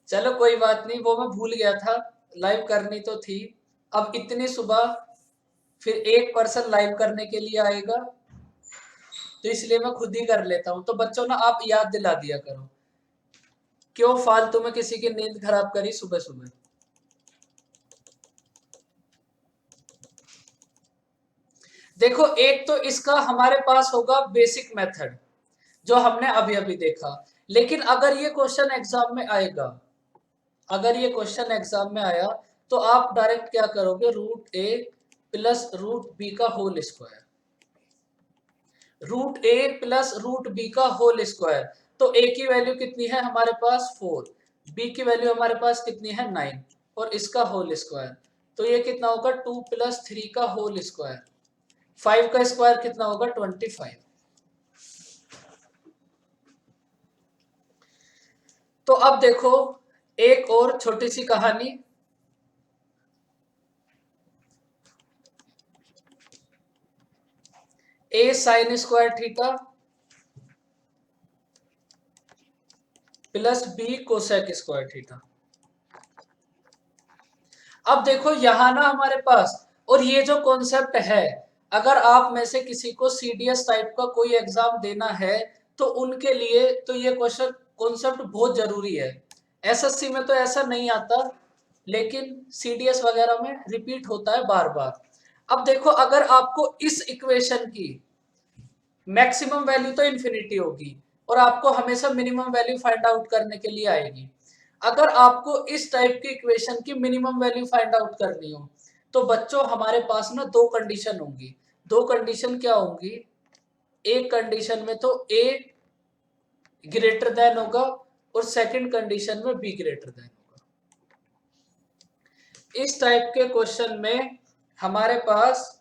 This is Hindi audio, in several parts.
चलो कोई बात नहीं, वो मैं भूल गया था, लाइव करनी तो थी। अब इतनी सुबह फिर एक पर्सन लाइव करने के लिए आएगा, तो इसलिए मैं खुद ही कर लेता हूँ। तो बच्चों ना, आप याद दिला दिया करो, क्यों फालतू में किसी की नींद खराब करी सुबह सुबह। देखो, एक तो इसका हमारे पास होगा बेसिक मेथड, जो हमने अभी अभी देखा। लेकिन अगर ये क्वेश्चन एग्जाम में आएगा, अगर ये क्वेश्चन एग्जाम में आया, तो आप डायरेक्ट क्या करोगे, रूट ए प्लस रूट बी का होल स्क्वायर, रूट ए प्लस रूट बी का होल स्क्वायर। तो ए की वैल्यू कितनी है हमारे पास 4, बी की वैल्यू हमारे पास कितनी है 9, और इसका होल स्क्वायर। तो ये कितना होगा 2 प्लस 3 का होल स्क्वायर, 5 का स्क्वायर कितना होगा 25। तो अब देखो, एक और छोटी सी कहानी। A sine square theta plus B cosec square theta. अब देखो यहां ना हमारे पास, और ये जो कॉन्सेप्ट है, अगर आप में से किसी को सीडीएस टाइप का कोई एग्जाम देना है, तो उनके लिए तो ये क्वेश्चन कॉन्सेप्ट बहुत जरूरी है। एसएससी में तो ऐसा नहीं आता, लेकिन सीडीएस वगैरह में रिपीट होता है बार बार। अब देखो, अगर आपको इस इक्वेशन की मैक्सिमम वैल्यू तो इन्फिनिटी होगी, और आपको हमेशा मिनिमम वैल्यू फाइंड आउट करने के लिए आएगी। अगर आपको इस टाइप की इक्वेशन की मिनिमम वैल्यू फाइंड आउट करनी हो, तो बच्चों हमारे पास ना दो कंडीशन होंगी। दो कंडीशन क्या होंगी, एक कंडीशन में तो ए ग्रेटर देन होगा, और सेकंड कंडीशन में बी ग्रेटर देन होगा। इस टाइप के क्वेश्चन में हमारे पास,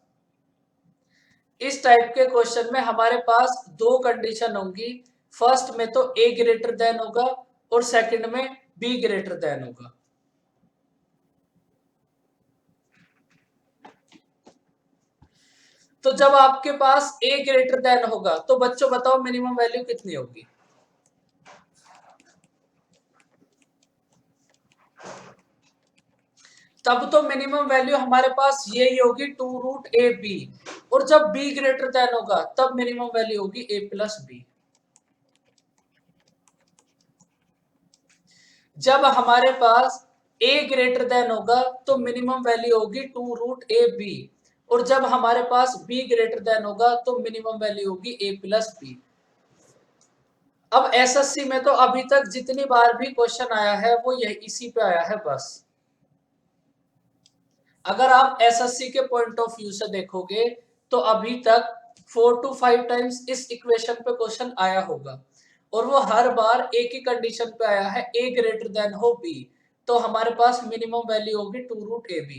इस टाइप के क्वेश्चन में हमारे पास दो कंडीशन होंगी। फर्स्ट में तो ए ग्रेटर देन होगा, और सेकंड में बी ग्रेटर देन होगा। तो जब आपके पास ए ग्रेटर देन होगा, तो बच्चों बताओ मिनिमम वैल्यू कितनी होगी। तब तो मिनिमम वैल्यू हमारे पास यही होगी 2√ab, और जब b ग्रेटर देन होगा तब मिनिमम वैल्यू होगी a प्लस बी। जब हमारे पास a ग्रेटर देन होगा तो मिनिमम वैल्यू होगी 2√ab, और जब हमारे पास b ग्रेटर देन होगा तो मिनिमम वैल्यू होगी a प्लस बी। अब एसएससी में तो अभी तक जितनी बार भी क्वेश्चन आया है वो यही इसी पे आया है बस। अगर आप एसएससी के पॉइंट ऑफ व्यू से देखोगे, तो अभी तक 4 to 5 टाइम्स इस इक्वेशन पे क्वेश्चन आया होगा, और वो हर बार एक ही कंडीशन पे आया है, ए ग्रेटर देन हो बी, तो हमारे पास मिनिमम वैल्यू होगी 2√ab।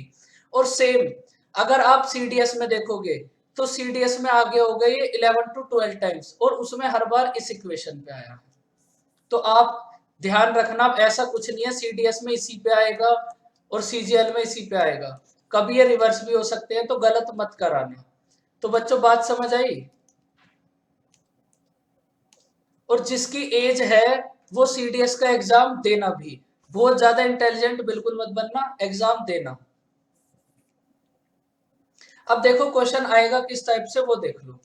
और सेम अगर आप सीडीएस में देखोगे, तो सीडीएस में आगे हो गई 11 to 12 टाइम्स, और उसमें हर बार इस इक्वेशन पे आया है। तो आप ध्यान रखना, ऐसा कुछ नहीं है सीडीएस में इसी पे आएगा और सीजीएल में इसी पे आएगा, कभी ये रिवर्स भी हो सकते हैं, तो गलत मत कराना। तो बच्चों बात समझ आई। और जिसकी एज है वो सीडीएस का एग्जाम देना भी, बहुत ज्यादा इंटेलिजेंट बिल्कुल मत बनना, एग्जाम देना। अब देखो क्वेश्चन आएगा किस टाइप से, वो देख लो।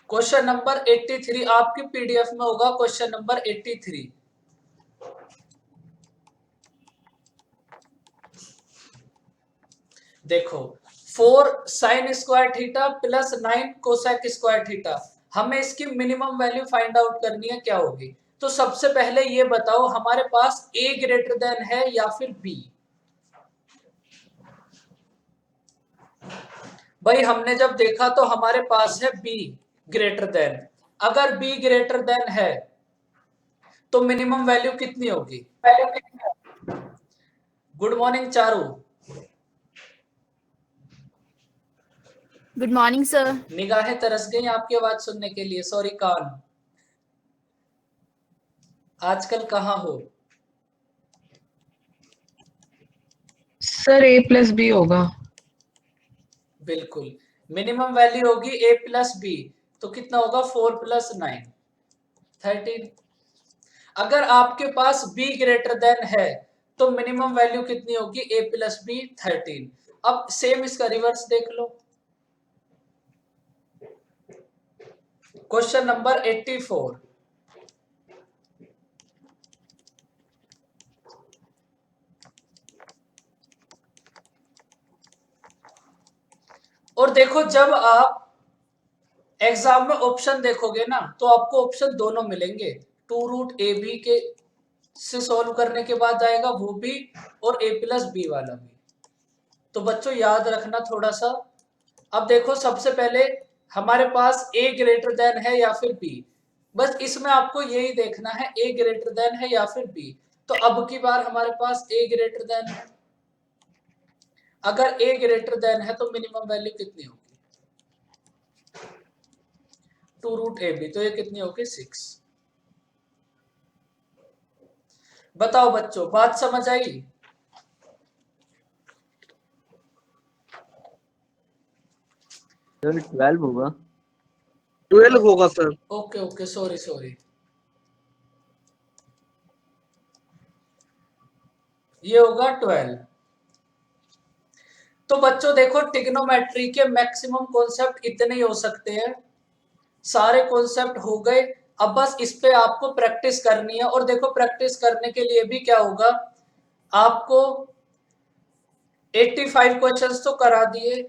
क्वेश्चन नंबर 83 आपकी पीडीएफ में होगा, क्वेश्चन नंबर 83। देखो, 4 sign square theta plus 9 cosec square theta, हमें इसकी मिनिमम वैल्यू फाइंड आउट करनी है, क्या होगी। तो सबसे पहले ये बताओ हमारे पास ए ग्रेटर देन है या फिर बी। भाई हमने जब देखा तो हमारे पास है बी ग्रेटर देन। अगर बी ग्रेटर देन है तो मिनिमम वैल्यू कितनी होगी। Good morning Charu. Good morning sir. निगाहें तरस गई आपकी आवाज सुनने के लिए, सॉरी कान। आजकल कहाँ हो? सर A+B होगा। बिल्कुल। मिनिमम वैल्यू होगी a प्लस बी, तो कितना होगा 4 प्लस 9 13। अगर आपके पास b ग्रेटर देन है तो मिनिमम वैल्यू कितनी होगी a प्लस बी 13। अब सेम इसका रिवर्स देख लो। Question number 84। और देखो जब आप एग्जाम में ऑप्शन देखोगे ना तो आपको ऑप्शन दोनों मिलेंगे। 2√ab के से सॉल्व करने के बाद आएगा वो भी, और a प्लस बी वाला भी। तो बच्चों याद रखना थोड़ा सा। अब देखो सबसे पहले हमारे पास a ग्रेटर देन है या फिर b, बस इसमें आपको यही देखना है a ग्रेटर देन है या फिर b। तो अब की बार हमारे पास a ग्रेटर देन है। अगर a ग्रेटर देन है तो मिनिमम वैल्यू कितनी होगी 2√ab, तो ये कितनी होगी 6। बताओ बच्चों बात समझ आई? सर 12 होगा। 12 होगा sir. Okay okay, sorry sorry, ये होगा 12। तो बच्चों देखो ट्रिग्नोमेट्री के मैक्सिमम कॉन्सेप्ट इतने ही हो सकते हैं, सारे कॉन्सेप्ट हो गए। अब बस इस पे आपको प्रैक्टिस करनी है। और देखो प्रैक्टिस करने के लिए भी क्या होगा, आपको 85 क्वेश्चंस तो करा दिए,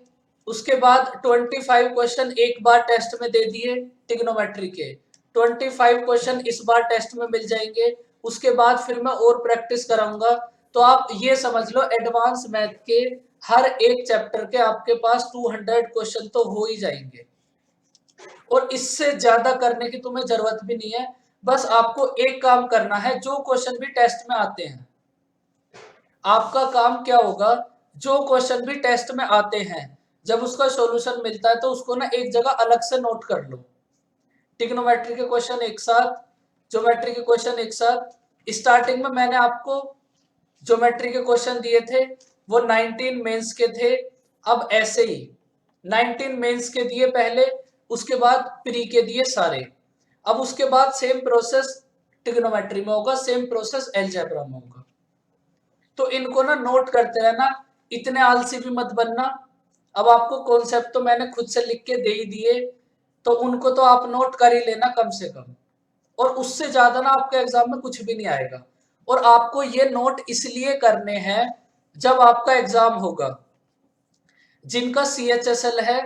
उसके बाद 25 क्वेश्चन एक बार टेस्ट में दे दिए ट्रिग्नोमेट्री के, 25 क्वेश्चन इस बार टेस्ट में मिल जाएंगे। उसके बाद फिर मैं और प्रैक्टिस कराऊंगा। तो आप ये समझ लो एडवांस मैथ के हर एक चैप्टर के आपके पास 200 क्वेश्चन तो हो ही जाएंगे, और इससे ज्यादा करने की तुम्हें जरूरत भी नहीं है। बस आपको एक काम करना है, जो क्वेश्चन भी टेस्ट में आते हैं, आपका काम क्या होगा, जो क्वेश्चन भी टेस्ट में आते हैं जब उसका सॉल्यूशन मिलता है तो उसको ना एक जगह अलग से नोट कर लो। ट्रिग्नोमेट्री के क्वेश्चन एक साथ, ज्योमेट्री के क्वेश्चन एक साथ। स्टार्टिंग में मैंने आपको ज्योमेट्री के क्वेश्चन दिए थे, वो 19 मेंस के थे। अब ऐसे ही 19 मेंस के दिए पहले, उसके बाद प्री के दिए सारे। अब उसके बाद सेम प्रोसेस ट्रिग्नोमेट्री में होगा, सेम प्रोसेस अलजेब्रा में होगा। तो इनको ना नोट करते रहना, इतने आलसी भी मत बनना। अब आपको कॉन्सेप्ट तो मैंने खुद से लिख के दे ही दिए, तो उनको तो आप नोट कर ही लेना कम से कम, और उससे ज्यादा ना आपके एग्जाम में कुछ भी नहीं आएगा। और आपको ये नोट इसलिए करने हैं, जब आपका एग्जाम होगा, जिनका CHSL है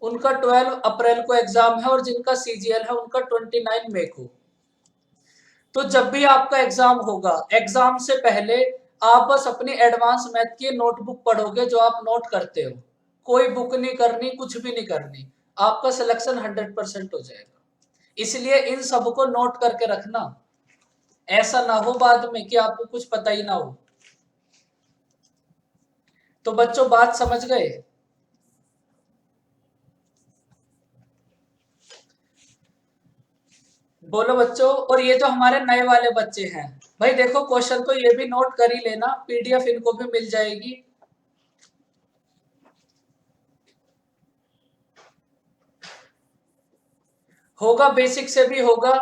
उनका 12 अप्रैल को एग्जाम है, और जिनका CGL है उनका 29 मई को। तो जब भी आपका एग्जाम होगा, एग्जाम से पहले आप बस अपनी एडवांस मैथ की नोटबुक पढ़ोगे जो आप नोट करते हो, कोई बुक नहीं करनी, कुछ भी नहीं करनी, आपका सिलेक्शन 100% हो जाएगा। इसलिए इन सबको नोट करके रखना, ऐसा ना हो बाद में कि आपको कुछ पता ही ना हो। तो बच्चों बात समझ गए? बोलो बच्चों। और ये जो हमारे नए वाले बच्चे हैं, भाई देखो क्वेश्चन तो ये भी नोट कर ही लेना, PDF इनको भी मिल जाएगी। होगा, बेसिक से भी होगा।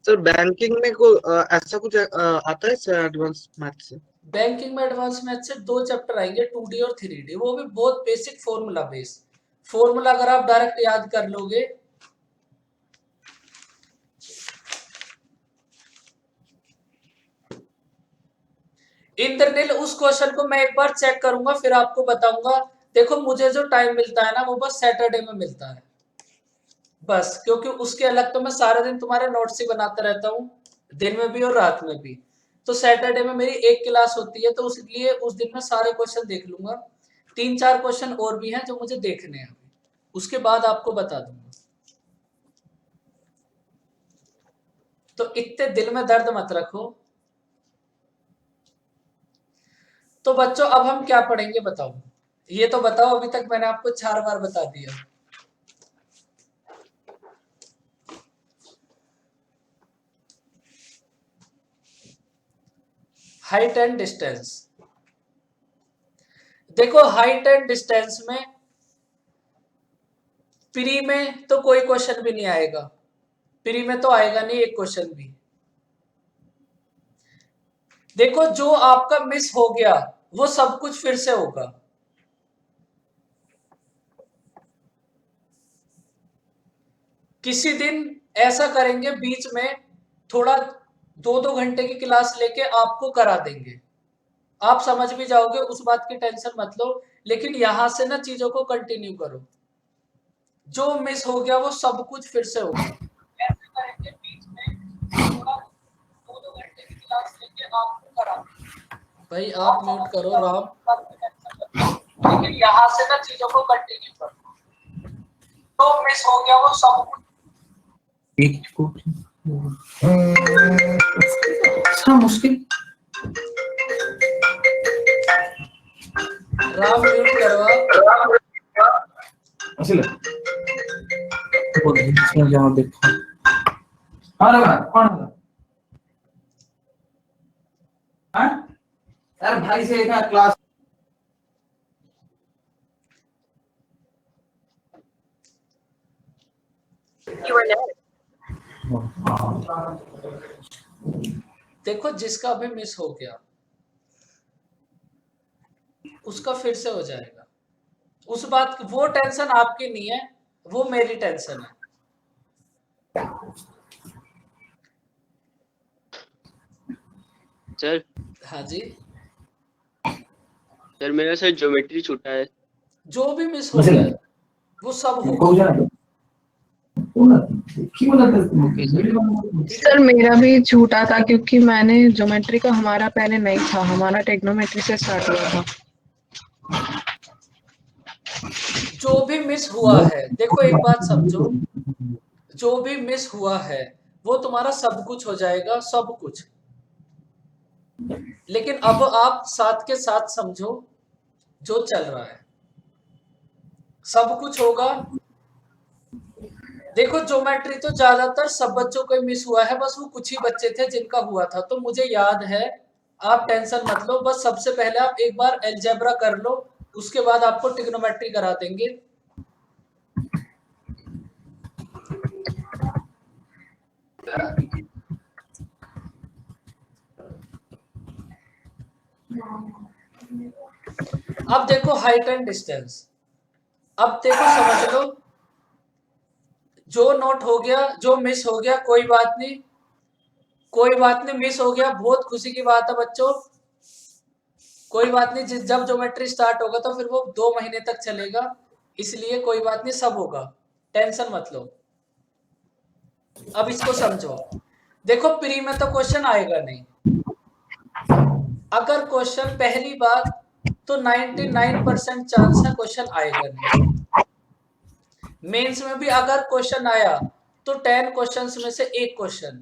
सर बैंकिंग में को ऐसा कुछ आता है सर एडवांस मैथ से? बैंकिंग में एडवांस मैथ से 2 चैप्टर आएंगे, 2D और 3D, वो भी बहुत बेसिक फॉर्मूला बेस। फॉर्मूला अगर आप डायरेक्ट याद कर लोगे, इंद्रनील उस क्वेश्चन को मैं एक बार चेक करूंगा फिर आपको बताऊंगा। देखो मुझे जो टाइम मिलता है ना वो बस सैटरडे में मिलता है बस, क्योंकि उसके अलग तो मैं सारा दिन तुम्हारे नोट्स ही बनाता रहता हूँ, दिन में भी और रात में भी। तो सैटरडे में मेरी एक क्लास होती है, तो इसलिए उस दिन मैं सारे क्वेश्चन देख लूंगा। 3-4 क्वेश्चन और भी हैं जो मुझे देखने हैं, उसके बाद आपको बता दूंगा। तो इतने दिल में दर्द मत रखो। तो बच्चों अब हम क्या पढ़ेंगे बताओ, ये तो बताओ, अभी तक मैंने आपको 4 बार बता दिया। Height and distance. देखो हाइट एंड डिस्टेंस में प्री में तो कोई क्वेश्चन भी नहीं आएगा, प्री में तो आएगा नहीं एक क्वेश्चन भी। देखो जो आपका मिस हो गया वो सब कुछ फिर से होगा। किसी दिन ऐसा करेंगे बीच में थोड़ा 2-2 घंटे की क्लास लेके आपको करा देंगे, आप समझ भी जाओगे, उस बात की टेंशन मत लो। लेकिन यहां से ना चीजों को कंटिन्यू करो, जो मिस हो गया वो सब कुछ फिर से होगा। ऐसे करेंगे बीच में थोड़ा 2-2 घंटे की क्लास लेके आपको करा देंगे। भाई आप म्यूट करो राम, लेकिन यहां से ना चीजों को कंटिन्यू करो, जो मिस हो गया वो सब कुछ। मुश्किल राम म्यूट करवा। আসলে इसमें जाओ देखो हाँ ना कौन है हाँ यार भाई से एक क्लास देखो जिसका अभी मिस हो गया उसका फिर से हो जाएगा, उस बात की वो टेंशन आपकी नहीं है, वो मेरी टेंशन है। सर हाँ जी, सर मेरा सर ज्योमेट्री छूटा है। जो भी मिस हो गया वो सब होगा। Okay sir. सर मेरा भी छूटा था क्योंकि मैंने ज्योमेट्री का हमारा पहले नहीं था, हमारा टेक्नोमेट्री से स्टार्ट हुआ था। जो भी मिस हुआ है, देखो एक बात समझो, जो भी मिस हुआ है वो तुम्हारा सब कुछ हो जाएगा, सब कुछ। लेकिन अब आप साथ के साथ समझो जो चल रहा है सब कुछ होगा। देखो ज्योमेट्री तो ज्यादातर सब बच्चों को मिस हुआ है, बस वो कुछ ही बच्चे थे जिनका हुआ था, तो मुझे याद है, आप टेंशन मत लो। बस सबसे पहले आप एक बार अलजेब्रा कर लो, उसके बाद आपको ट्रिग्नोमेट्री करा देंगे। अब देखो हाइट एंड डिस्टेंस, अब देखो समझ लो, जो नोट हो गया जो मिस हो गया कोई बात नहीं, कोई बात नहीं, मिस हो गया बहुत खुशी की बात है बच्चों, कोई बात नहीं। जब ज्योमेट्री स्टार्ट होगा तो फिर वो 2 महीने तक चलेगा, इसलिए कोई बात नहीं, सब होगा, टेंशन मत लो। अब इसको समझो, देखो प्री में तो क्वेश्चन आएगा नहीं, अगर क्वेश्चन पहली बात तो 99% चांस है क्वेश्चन आएगा नहीं। मेंस में भी अगर क्वेश्चन आया तो 10 क्वेश्चंस में से एक क्वेश्चन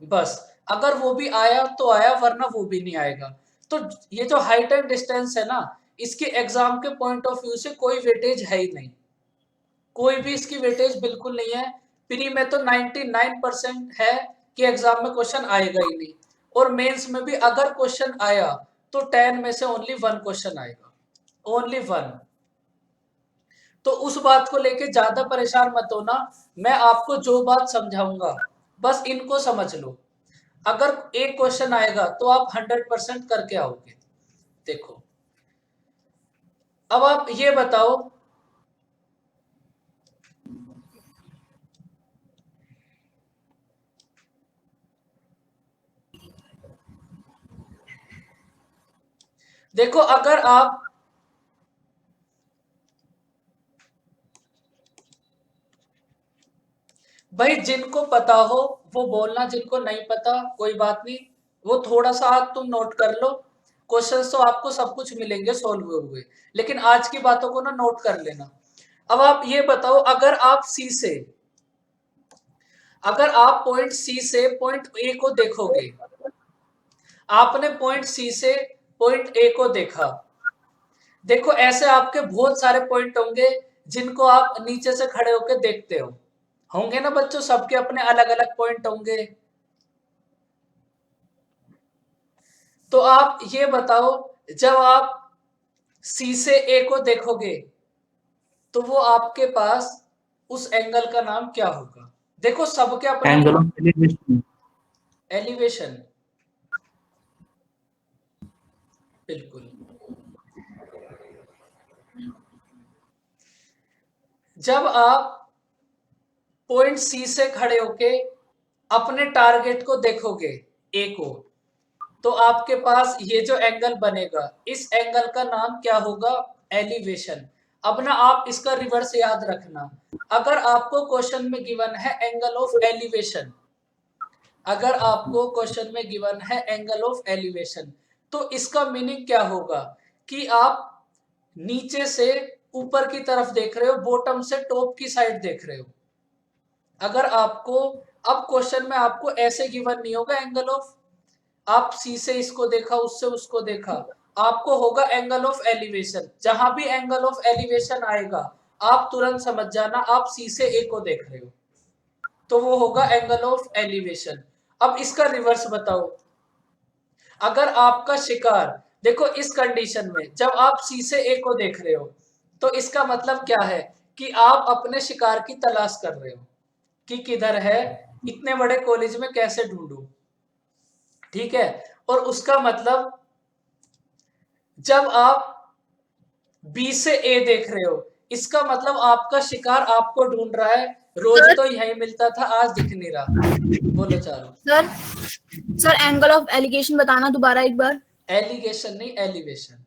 बस, अगर वो भी आया तो आया, वरना वो भी नहीं आएगा। तो ये जो हाइट एंड डिस्टेंस है ना, इसके एग्जाम के पॉइंट ऑफ व्यू से कोई वेटेज है ही नहीं, कोई भी इसकी वेटेज बिल्कुल नहीं है। प्री में तो 99% है कि एग्जाम में क्वेश्चन आएगा ही नहीं, और मेंस में भी अगर क्वेश्चन आया तो 10 में से ओनली 1 क्वेश्चन आएगा, ओनली 1। तो उस बात को लेके ज्यादा परेशान मत होना, मैं आपको जो बात समझाऊंगा बस इनको समझ लो। अगर एक क्वेश्चन आएगा तो आप 100% करके आओगे। देखो अब आप ये बताओ, देखो अगर आप भाई जिनको पता हो वो बोलना, जिनको नहीं पता कोई बात नहीं, वो थोड़ा सा हाथ तुम नोट कर लो। क्वेश्चंस तो आपको सब कुछ मिलेंगे सॉल्व हुए, लेकिन आज की बातों को ना नोट कर लेना। अब आप ये बताओ, अगर आप पॉइंट सी से पॉइंट ए को देखोगे, आपने पॉइंट सी से पॉइंट ए को देखा, देखो ऐसे आपके बहुत सारे पॉइंट होंगे जिनको आप नीचे से खड़े होकर देखते हो, होंगे ना बच्चों, सबके अपने अलग अलग पॉइंट होंगे। तो आप ये बताओ, जब आप C से A को देखोगे तो वो आपके पास उस एंगल का नाम क्या होगा? देखो सबके अपने एंगल ऑफ एलिवेशन। एलिवेशन, बिल्कुल। जब आप पॉइंट C से खड़े होके अपने टारगेट को देखोगे A को, तो आपके पास ये जो एंगल बनेगा, इस एंगल का नाम क्या होगा? एलिवेशन। अब ना आप इसका रिवर्स याद रखना। अगर आपको क्वेश्चन में गिवन है एंगल ऑफ एलिवेशन, अगर आपको क्वेश्चन में गिवन है एंगल ऑफ एलिवेशन, तो इसका मीनिंग क्या होगा कि आप नीचे से ऊपर की तरफ देख रहे हो, बॉटम से टॉप की साइड देख रहे हो। अगर आपको अब क्वेश्चन में आपको ऐसे गिवन नहीं होगा एंगल ऑफ, आप सी से इसको देखा, उससे उसको देखा, आपको होगा एंगल ऑफ एलिवेशन। जहां भी एंगल ऑफ एलिवेशन आएगा आप तुरंत समझ जाना आप सी से ए को देख रहे हो, तो वो होगा एंगल ऑफ एलिवेशन। अब इसका रिवर्स बताओ, अगर आपका शिकार, देखो इस कंडीशन में जब आप सी से ए को देख रहे हो तो इसका मतलब क्या है कि आप अपने शिकार की तलाश कर रहे हो कि किधर है, इतने बड़े कॉलेज में कैसे ढूंढूं, ठीक है। और उसका मतलब जब आप बी से ए देख रहे हो, इसका मतलब आपका शिकार आपको ढूंढ रहा है। रोज तो यही मिलता था, आज दिख नहीं रहा। बोलो चारो। Sir sir angle of allegation बताना दोबारा एक बार। एलिगेशन नहीं, एलिवेशन।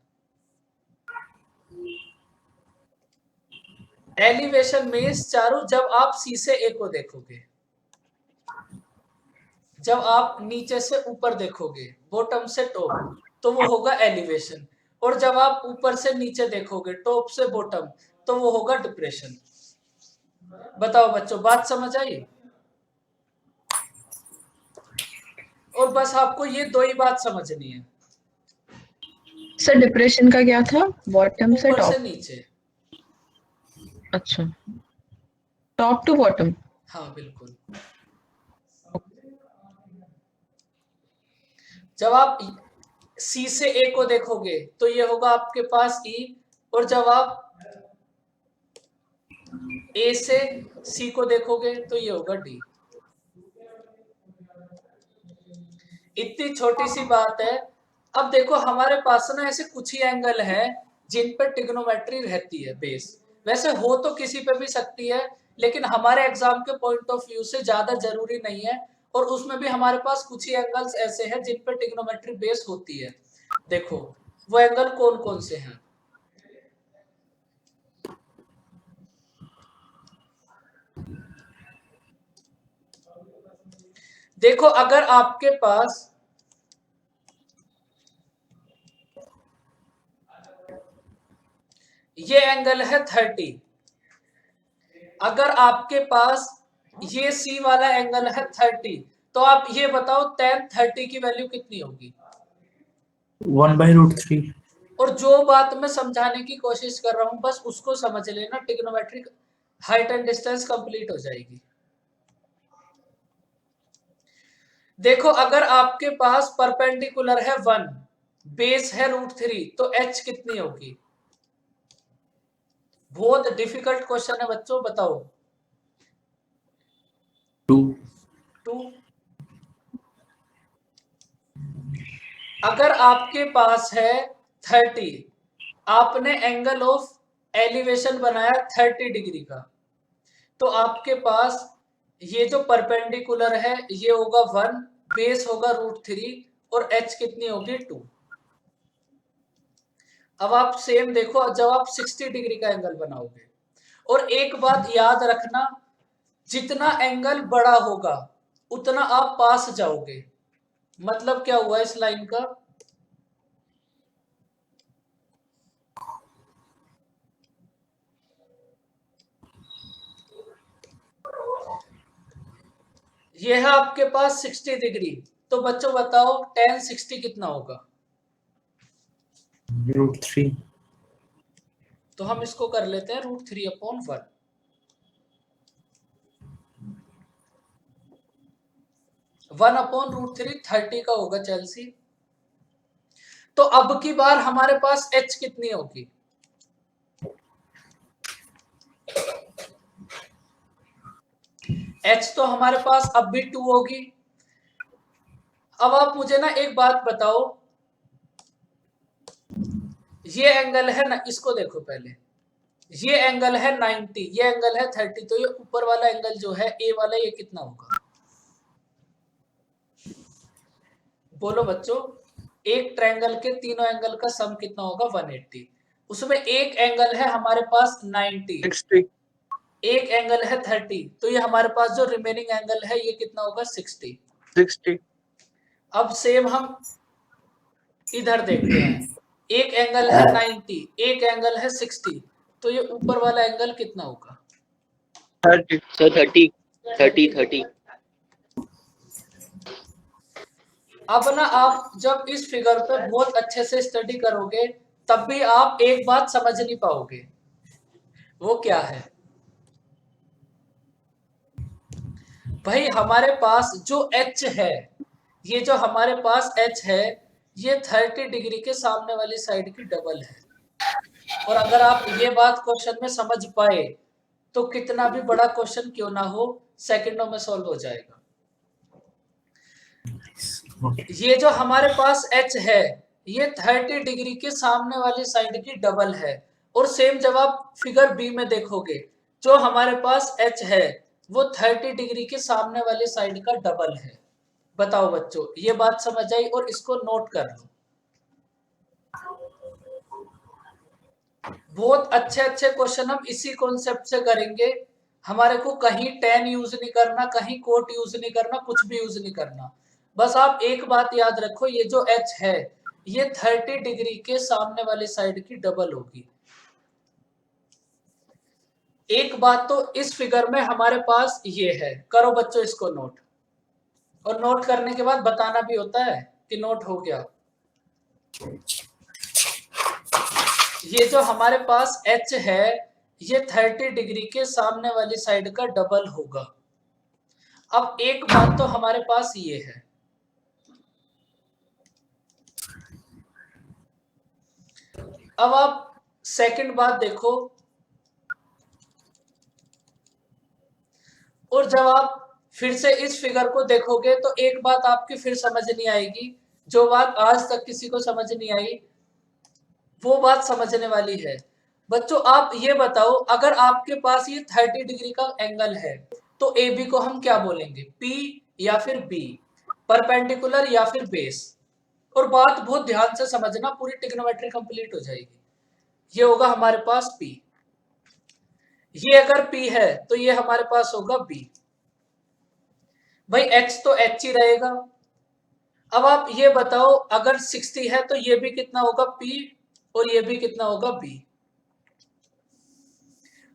एलिवेशन मीन्स चारू, जब आप सी से ए को देखोगे, जब आप नीचे से ऊपर देखोगे, बॉटम से टॉप, तो वो होगा एलिवेशन। और जब आप ऊपर से नीचे देखोगे, टॉप से बॉटम, तो वो होगा डिप्रेशन। बताओ बच्चों, बात समझ आई? और बस आपको ये दो ही बात समझनी है। सर डिप्रेशन का क्या था? बॉटम से ऊपर से टॉप? नीचे। अच्छा, टॉप टू बॉटम। हाँ बिल्कुल। जब आप सी से ए को देखोगे तो ये होगा आपके पास ई, और जब आप ए से सी को देखोगे तो ये होगा डी। इतनी छोटी सी बात है। अब देखो हमारे पास ना ऐसे कुछ ही एंगल है जिन पर ट्रिग्नोमेट्री रहती है बेस। वैसे हो तो किसी पे भी सकती है, लेकिन हमारे एग्जाम के पॉइंट ऑफ व्यू से ज्यादा जरूरी नहीं है। और उसमें भी हमारे पास कुछ ही एंगल्स ऐसे हैं जिन पर ट्रिग्नोमेट्री बेस होती है। देखो वो एंगल कौन कौन से हैं। देखो अगर आपके पास ये एंगल है 30, अगर आपके पास ये सी वाला एंगल है 30, तो आप ये बताओ tan 30 की वैल्यू कितनी होगी? 1/√3। और जो बात मैं समझाने की कोशिश कर रहा हूं बस उसको समझ लेना, trigonometric height and distance complete हो जाएगी। देखो अगर आपके पास परपेंडिकुलर है 1, बेस है √3, तो h कितनी होगी? बहुत डिफिकल्ट क्वेश्चन है बच्चों, बताओ। 2। अगर आपके पास है 30, आपने एंगल ऑफ एलिवेशन बनाया 30 डिग्री का, तो आपके पास ये जो परपेंडिकुलर है ये होगा 1, बेस होगा √3, और h कितनी होगी 2। अब आप सेम देखो जब आप 60 डिग्री का एंगल बनाओगे, और एक बात याद रखना, जितना एंगल बड़ा होगा उतना आप पास जाओगे। मतलब क्या हुआ इस लाइन का? ये है आपके पास 60 डिग्री, तो बच्चों बताओ tan 60 कितना होगा? √3। तो हम इसको कर लेते हैं √3/1। 1/√3 30 का होगा चेल्सी। तो अब की बार हमारे पास h कितनी होगी? h तो हमारे पास अब भी 2 होगी। अब आप मुझे ना एक बात बताओ, ये एंगल है ना, इसको देखो पहले, ये एंगल है 90, ये एंगल है 30, तो ये ऊपर वाला एंगल जो है ए वाला, ये कितना होगा? बोलो बच्चों, एक ट्रायंगल के तीनों एंगल का सम कितना होगा? 180। उसमें एक एंगल है हमारे पास 90, 60, एक एंगल है 30, तो ये हमारे पास जो रिमेनिंग एंगल है ये कितना होगा? 60। 60, अब सेम हम इधर देखते हैं, एक एंगल है 90, एक एंगल है 60, तो ये ऊपर वाला एंगल कितना होगा? 30, सर 30। अब ना आप जब इस फिगर पे बहुत अच्छे से स्टडी करोगे तब भी आप एक बात समझ नहीं पाओगे, वो क्या है भाई? हमारे पास जो h है, ये जो हमारे पास h है, ये 30 डिग्री के सामने वाली साइड की डबल है। और अगर आप ये बात क्वेश्चन में समझ पाए तो कितना भी बड़ा क्वेश्चन क्यों ना हो, सेकंडों में सॉल्व हो जाएगा। ये जो हमारे पास h है, ये 30 डिग्री के सामने वाली साइड की डबल है। और सेम जब आप फिगर बी में देखोगे, जो हमारे पास h है वो 30 डिग्री के सामने वाली साइड का डबल है। बताओ बच्चों, ये बात समझ आई? और इसको नोट कर लो, बहुत अच्छे अच्छे क्वेश्चन हम इसी कॉन्सेप्ट से करेंगे। हमारे को कहीं टेन यूज नहीं करना, कहीं कोट यूज नहीं करना, कुछ भी यूज नहीं करना। बस आप एक बात याद रखो, ये जो h है ये 30 डिग्री के सामने वाली साइड की डबल होगी। एक बात तो इस फिगर में हमारे पास ये है, करो बच्चों इसको नोट, और नोट करने के बाद बताना भी होता है कि नोट हो गया। ये जो हमारे पास h है ये 30 डिग्री के सामने वाली साइड का डबल होगा। अब एक बात तो हमारे पास ये है, अब आप सेकंड बात देखो, और जब आप फिर से इस फिगर को देखोगे तो एक बात आपकी फिर समझ नहीं आएगी, जो बात आज तक किसी को समझ नहीं आई वो बात समझने वाली है। बच्चों आप ये बताओ, अगर आपके पास ये 30 डिग्री का एंगल है तो ए बी को हम क्या बोलेंगे? पी या फिर बी, परपेंडिकुलर या फिर बेस? और बात बहुत ध्यान से समझना, पूरी ट्रिग्नोमेट्री कंप्लीट हो जाएगी। ये होगा हमारे पास P, ये अगर P है तो ये हमारे पास होगा B। भाई H तो H ही रहेगा। अब आप ये बताओ, अगर 60 है तो ये भी कितना होगा? P, और ये भी कितना होगा? B।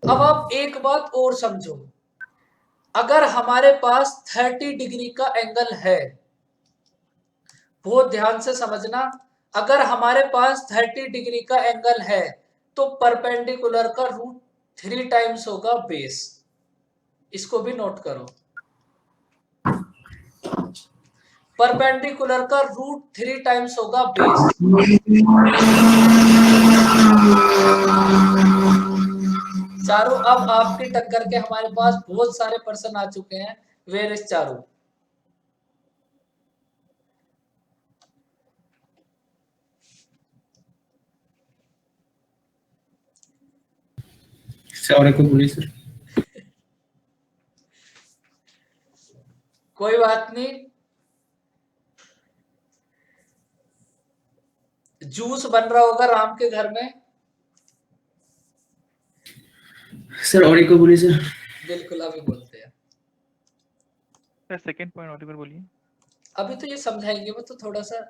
अब आप एक बात और समझो, अगर हमारे पास 30 डिग्री का एंगल है, बहुत ध्यान से समझना, अगर हमारे पास 30 डिग्री का एंगल है तो परपेंडिकुलर का रूट 3 टाइम्स होगा बेस। इसको भी नोट करो, परपेंडिकुलर का रूट 3 टाइम्स होगा बेस। चारों अब आपकी टक्कर के हमारे पास बहुत सारे पर्सन आ चुके हैं। Where is Charu? को बोलिए सर। कोई बात नहीं, जूस बन रहा होगा राम के घर में। सर और एक को बोलिए सर। बिल्कुल, अभी बोलते हैं। सर सेकंड पॉइंट और एक बार बोलिए। अभी तो ये समझाएंगे, वो तो थोड़ा सा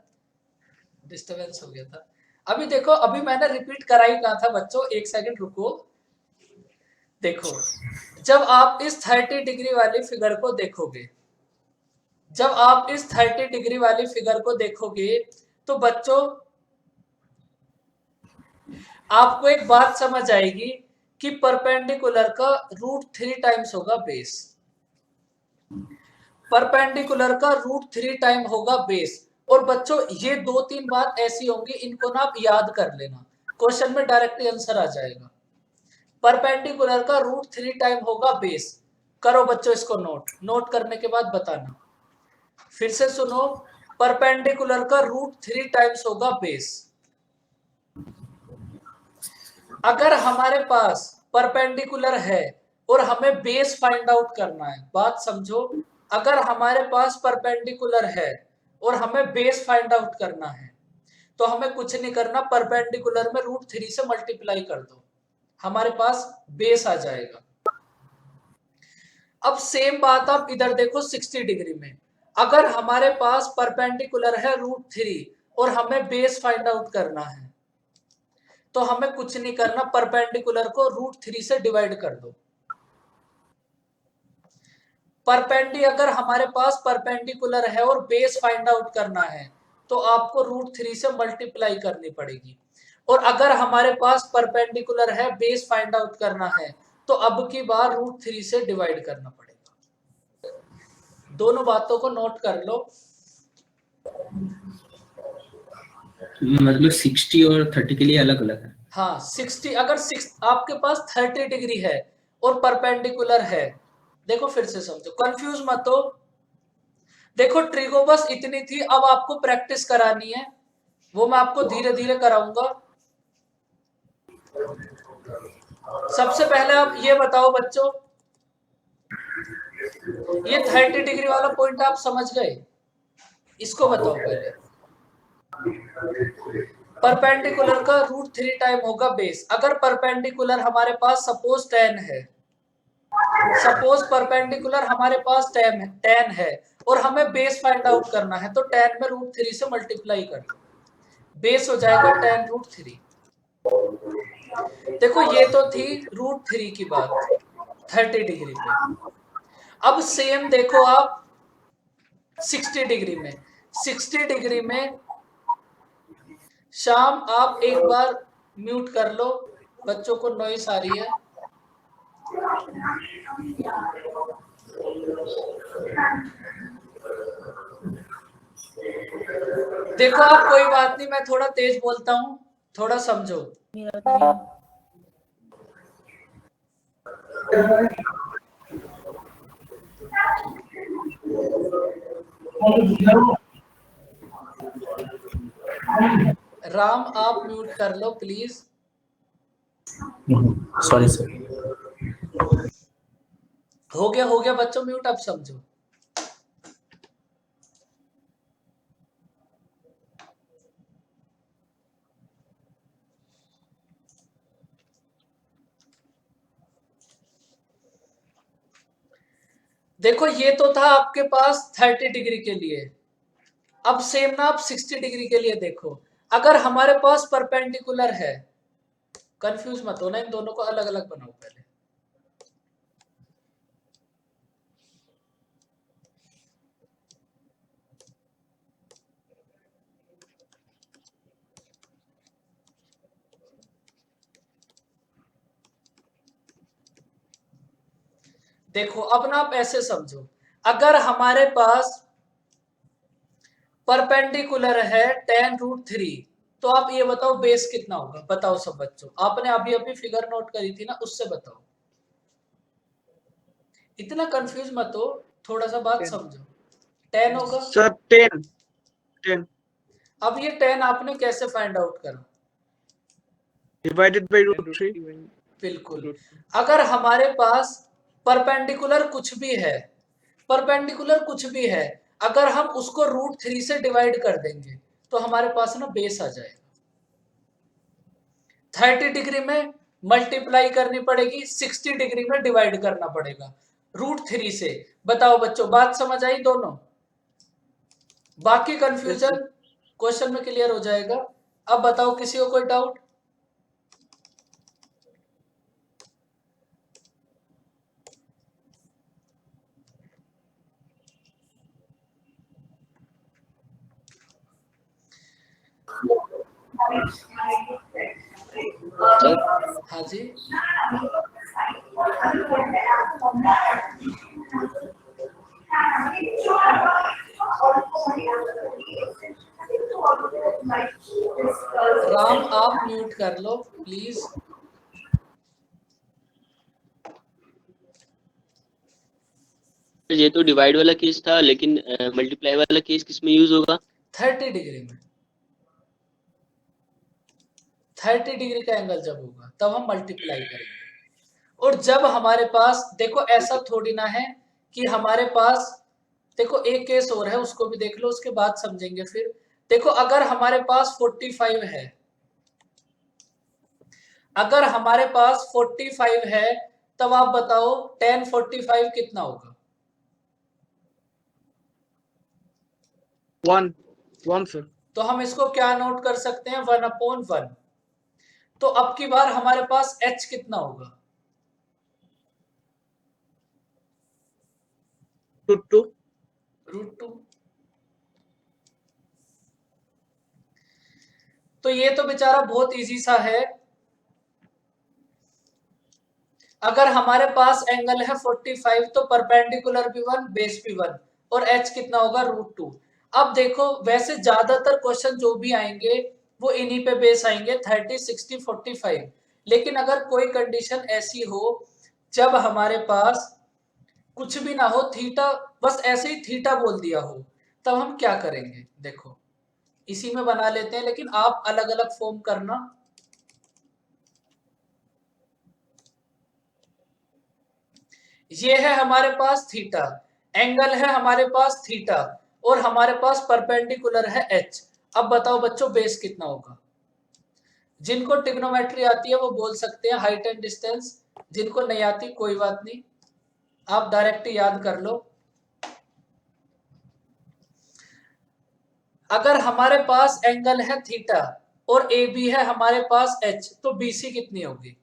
डिस्टरबेंस हो गया था। अभी देखो, अभी मैंने रिपीट करा ही कहा था बच्चों, एक सेकंड रुको। देखो, जब आप इस 30 डिग्री वाली फिगर को देखोगे, जब आप इस 30 डिग्री वाली फिगर को देखोगे तो बच्चों आपको एक बात समझ आएगी कि परपेंडिकुलर का रूट 3 टाइम्स होगा बेस। परपेंडिकुलर का रूट 3 टाइम होगा बेस। और बच्चों ये 2-3 बात ऐसी होंगी, इनको ना आप याद कर लेना, क्वेश्चन में डायरेक्टली आंसर आ जाएगा। परपेंडिकुलर का √3 टाइम होगा बेस। करो बच्चों इसको नोट करने के बाद बताना। फिर से सुनो, परपेंडिकुलर का √3 टाइम्स होगा बेस। अगर हमारे पास परपेंडिकुलर है और हमें बेस फाइंड आउट करना है, बात समझो, अगर हमारे पास परपेंडिकुलर है और हमें बेस फाइंड आउट करना है तो हमें कुछ नहीं करना, परपेंडिकुलर में √3 से मल्टीप्लाई कर दो, हमारे पास बेस आ जाएगा। अब सेम बात आप इधर देखो 60 डिग्री में, अगर हमारे पास परपेंडिकुलर है √3 और हमें बेस फाइंड आउट करना है तो हमें कुछ नहीं करना, परपेंडिकुलर को √3 से डिवाइड कर दो। अगर हमारे पास परपेंडिकुलर है और बेस फाइंड आउट करना है तो आपको √3 से मल्टीप्लाई करनी पड़ेगी, और अगर हमारे पास परपेंडिकुलर है, बेस फाइंड आउट करना है तो अब की बार √3 से डिवाइड करना पड़ेगा। दोनों बातों को नोट कर लो। मतलब 60 और 30 के लिए अलग अलग है। हाँ 60, अगर आपके पास 30 डिग्री है और परपेंडिकुलर है, देखो फिर से समझो, कंफ्यूज मत हो। देखो ट्रिको बस इतनी थी, अब आपको प्रैक्टिस करानी है, वो मैं आपको धीरे धीरे कराऊंगा। सबसे पहले आप ये बताओ बच्चों, ये 30 डिग्री वाला पॉइंट आप समझ गए? इसको बताओ पहले। परपेंडिकुलर का √3 टाइम होगा बेस। अगर परपेंडिकुलर हमारे पास सपोज 10 है, सपोज परपेंडिकुलर हमारे पास 10 है और हमें बेस फाइंड आउट करना है तो 10 में √3 से मल्टीप्लाई कर दो, बेस हो जाएगा 10√3। देखो ये तो थी √3 की बात 30 डिग्री पे। अब सेम देखो आप 60 डिग्री में, 60 डिग्री में शाम आप एक बार म्यूट कर लो, बच्चों को नॉइस आ रही है। देखो आप कोई बात नहीं, मैं थोड़ा तेज बोलता हूं, थोड़ा समझो। राम आप म्यूट कर लो प्लीज। Sorry sir. हो गया बच्चों म्यूट, अब समझो। देखो ये तो था आपके पास 30 डिग्री के लिए, अब सेम ना आप 60 डिग्री के लिए देखो। अगर हमारे पास परपेंडिकुलर है, कंफ्यूज मत होना, इन दोनों को अलग अलग बनाओ पहले। देखो अब ना आप ऐसे समझो, अगर हमारे पास परपेंडिकुलर है 10√3 तो आप ये बताओ बेस कितना होगा, बताओ सब बच्चों, आपने अभी अभी फिगर नोट करी थी ना, उससे बताओ। इतना कंफ्यूज मत हो, थोड़ा सा बात समझो। 10 होगा सर 10 अब ये 10 आपने कैसे फाइंड आउट करा? Divided by √3। बिल्कुल। अगर हमारे पास परपेंडिकुलर कुछ भी है, परपेंडिकुलर कुछ भी है, अगर हम उसको √3 से डिवाइड कर देंगे तो हमारे पास ना बेस आ जाएगा। 30 डिग्री में मल्टीप्लाई करनी पड़ेगी, 60 डिग्री में डिवाइड करना पड़ेगा √3 से। बताओ बच्चों बात समझ आई दोनों? बाकी कंफ्यूजन क्वेश्चन में क्लियर हो जाएगा। अब बताओ किसी को कोई डाउट? हाँ जी राम आप म्यूट कर लो प्लीज। ये तो डिवाइड वाला केस था, लेकिन मल्टीप्लाई वाला केस किस में यूज होगा? 30 डिग्री में। 30 डिग्री का एंगल जब होगा तब हम मल्टीप्लाई करेंगे। और जब हमारे पास देखो ऐसा थोड़ी ना है कि हमारे पास, देखो एक केस और है उसको भी देख लो, उसके बाद समझेंगे फिर। देखो अगर हमारे पास 45 है, अगर हमारे पास 45 है, तब आप बताओ 10 45 कितना होगा? 1 सर। तो हम इसको क्या नोट कर सकते हैं? 1/1। तो अब की बार हमारे पास h कितना होगा? √2। तो ये तो बेचारा बहुत इजी सा है। अगर हमारे पास एंगल है 45 तो परपेंडिकुलर भी 1, बेस भी 1, और h कितना होगा? √2। अब देखो वैसे ज्यादातर क्वेश्चन जो भी आएंगे वो इन्हीं पे बेस आएंगे, 30 60 45। लेकिन अगर कोई कंडीशन ऐसी हो जब हमारे पास कुछ भी ना हो, थीटा, बस ऐसे ही थीटा बोल दिया हो, तब हम क्या करेंगे? देखो इसी में बना लेते हैं, लेकिन आप अलग अलग फॉर्म करना। ये है हमारे पास थीटा, एंगल है हमारे पास थीटा, और हमारे पास परपेंडिकुलर है h। अब बताओ बच्चों बेस कितना होगा? जिनको ट्रिग्नोमेट्री आती है वो बोल सकते हैं हाइट एंड डिस्टेंस, जिनको नहीं आती कोई बात नहीं, आप डायरेक्ट याद कर लो। अगर हमारे पास एंगल है थीटा और ए बी है हमारे पास h, तो BC कितनी होगी?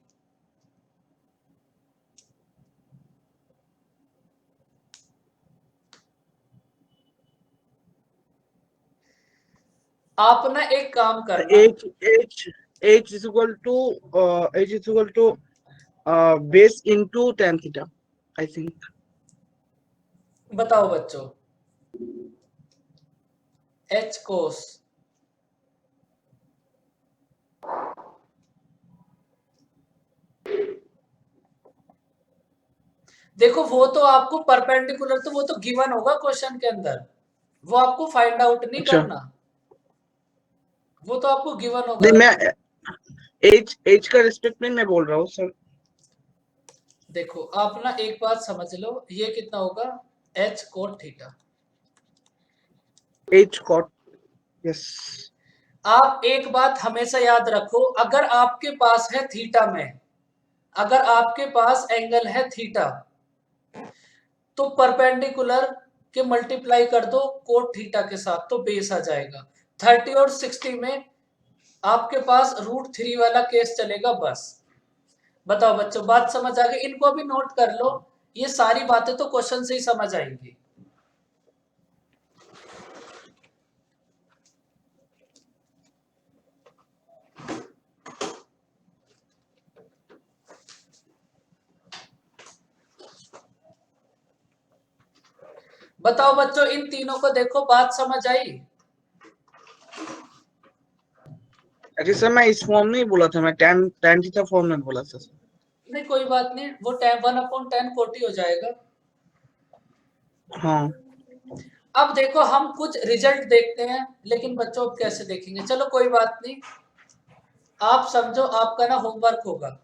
आप ना एक काम करना, H is equal to base into tan theta, I think. बताओ बच्चों, h cos देखो वो तो आपको परपेंडिकुलर, तो वो तो गिवन होगा क्वेश्चन के अंदर, वो आपको फाइंड आउट नहीं अच्छा। करना, वो तो आपको गिवन होगा। नहीं, मैं H का रिस्पेक्ट में मैं बोल रहा हूँ सर। देखो आप ना एक बात समझ लो, ये कितना होगा? h cot theta. H cot, yes. आप एक बात हमेशा याद रखो, अगर आपके पास है थीटा में, अगर आपके पास एंगल है थीटा, तो परपेंडिकुलर के मल्टीप्लाई कर दो कोट थीटा के साथ, तो बेस आ जाएगा। 30 और 60 में आपके पास √3 वाला केस चलेगा बस। बताओ बच्चों बात समझ आ गई? इनको अभी नोट कर लो, ये सारी बातें तो क्वेश्चन से ही समझ आएंगी। बताओ बच्चों इन तीनों को देखो, बात समझ आई? अरे सर मैं इस फॉर्म में ही बोला था, मैं tan थीटा फॉर्म में बोला था सर। नहीं कोई बात नहीं, वो 1/10 कोटी हो जाएगा। हाँ। अब देखो हम कुछ रिजल्ट देखते हैं, लेकिन बच्चों अब कैसे देखेंगे? चलो कोई बात नहीं, आप समझो, आपका ना होमवर्क होगा।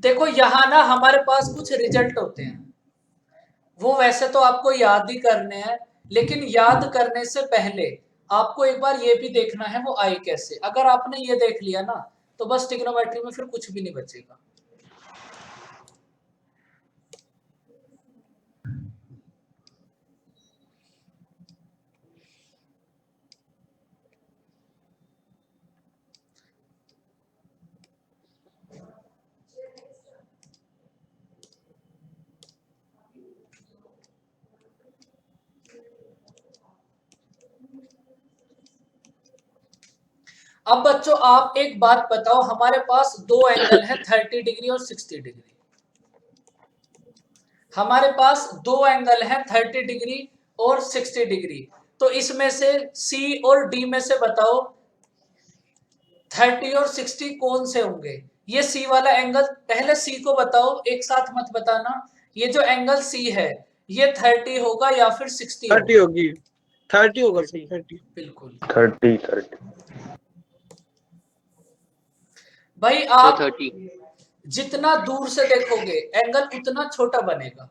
देखो यहाँ ना हमारे पास कुछ रिजल्ट होते हैं, वो वैसे तो आपको याद ही करने हैं, लेकिन याद करने से पहले आपको एक बार ये भी देखना है वो आए कैसे। अगर आपने ये देख लिया ना, तो बस ट्रिग्नोमेट्री में फिर कुछ भी नहीं बचेगा। अब बच्चों आप एक बात बताओ, हमारे पास दो एंगल है 30 डिग्री और 60 डिग्री। हमारे पास दो एंगल हैं 30 डिग्री और 60 डिग्री। तो इसमें से सी और डी में से बताओ 30 और 60 कौन से होंगे। ये सी वाला एंगल, पहले सी को बताओ, एक साथ मत बताना। ये जो एंगल सी है ये 30 होगा या फिर 60 30 होगा? होगी, 30 होगा सर, 30। बिल्कुल 30 भाई, तो आप 30। जितना दूर से देखोगे एंगल उतना छोटा बनेगा।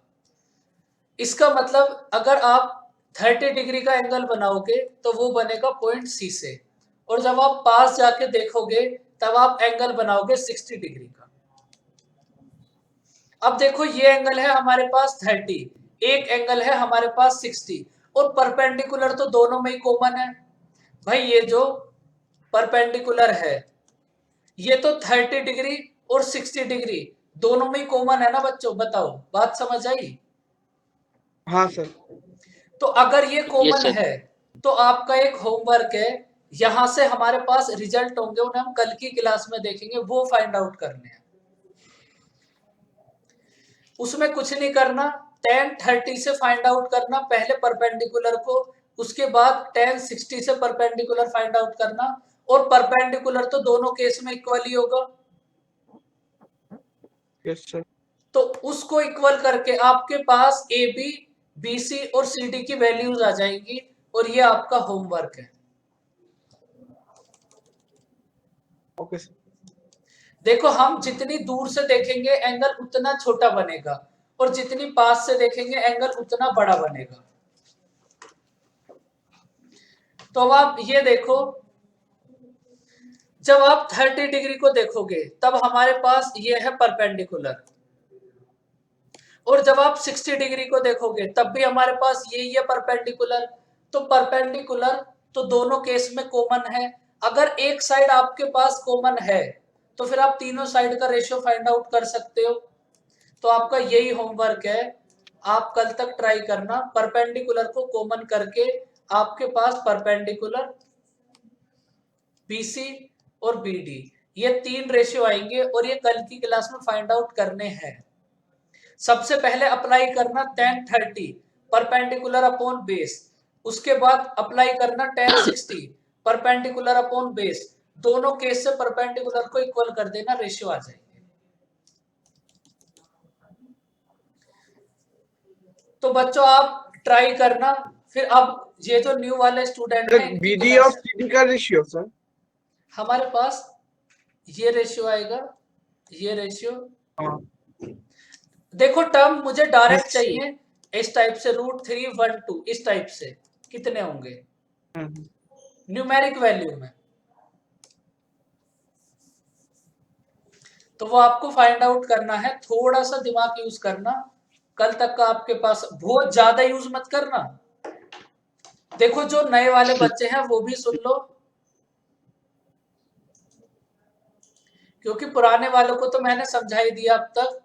इसका मतलब अगर आप 30 डिग्री का एंगल बनाओगे तो वो बनेगा पॉइंट सी से, और जब आप पास जाके देखोगे तब आप एंगल बनाओगे 60 डिग्री का। अब देखो ये एंगल है हमारे पास 30, एक एंगल है हमारे पास 60, और परपेंडिकुलर तो दोनों में ही कॉमन है। भाई ये जो परपेंडिकुलर है ये तो 30 डिग्री और 60 डिग्री दोनों में ही कॉमन है ना बच्चों, बताओ बात समझ आई? हाँ सर। तो अगर ये Yes, कॉमन sir. है तो आपका एक होमवर्क है, यहां से हमारे पास रिजल्ट होंगे, उन्हें हम कल की क्लास में देखेंगे, वो फाइंड आउट करने हैं। उसमें कुछ नहीं करना, tan 30 से फाइंड आउट करना पहले परपेंडिकुलर को, उसके बाद tan 60 से परपेंडिकुलर फाइंड आउट करना, और परपेंडिकुलर तो दोनों केस में इक्वल ही होगा। Yes sir. तो उसको इक्वल करके आपके पास ए बी, बी सी और सी डी की वैल्यूज आ जाएंगी, और ये आपका होमवर्क है। Okay sir. देखो हम जितनी दूर से देखेंगे एंगल उतना छोटा बनेगा, और जितनी पास से देखेंगे एंगल उतना बड़ा बनेगा। तो अब आप ये देखो, जब आप 30 डिग्री को देखोगे तब हमारे पास ये है परपेंडिकुलर, और जब आप 60 डिग्री को देखोगे तब भी हमारे पास यही है परपेंडिकुलर। तो परपेंडिकुलर तो दोनों केस में कॉमन है। अगर एक साइड आपके पास कॉमन है तो फिर आप तीनों साइड का रेशियो फाइंड आउट कर सकते हो। तो आपका यही होमवर्क है, आप कल तक ट्राई करना, परपेंडिकुलर को कॉमन करके आपके पास परपेंडिकुलर BC और BD ये तीन रेशियो आएंगे, और ये कल की क्लास में फाइंड आउट करने हैं। सबसे पहले अप्लाई करना tan 30 परपेंडिकुलर अपॉन बेस, उसके बाद अप्लाई करना tan 60 परपेंडिकुलर अपॉन बेस, दोनों केस से परपेंडिकुलर को इक्वल कर देना, रेशियो आ जाएंगे। तो बच्चों आप ट्राई करना। फिर अब ये जो न्यू वाले स्टूडेंट हैं इनकी बीडी क्लास- और सीडी का रेशियो सर, हमारे पास ये रेशियो आएगा, ये रेशियो। हाँ देखो टर्म मुझे डायरेक्ट Yes. चाहिए, इस टाइप से √312 इस टाइप से कितने होंगे न्यूमेरिक वैल्यू में, तो वो आपको फाइंड आउट करना है। थोड़ा सा दिमाग यूज करना, कल तक का आपके पास, बहुत ज्यादा यूज मत करना। देखो जो नए वाले बच्चे हैं वो भी सुन लो, क्योंकि पुराने वालों को तो मैंने समझा ही दिया अब तक।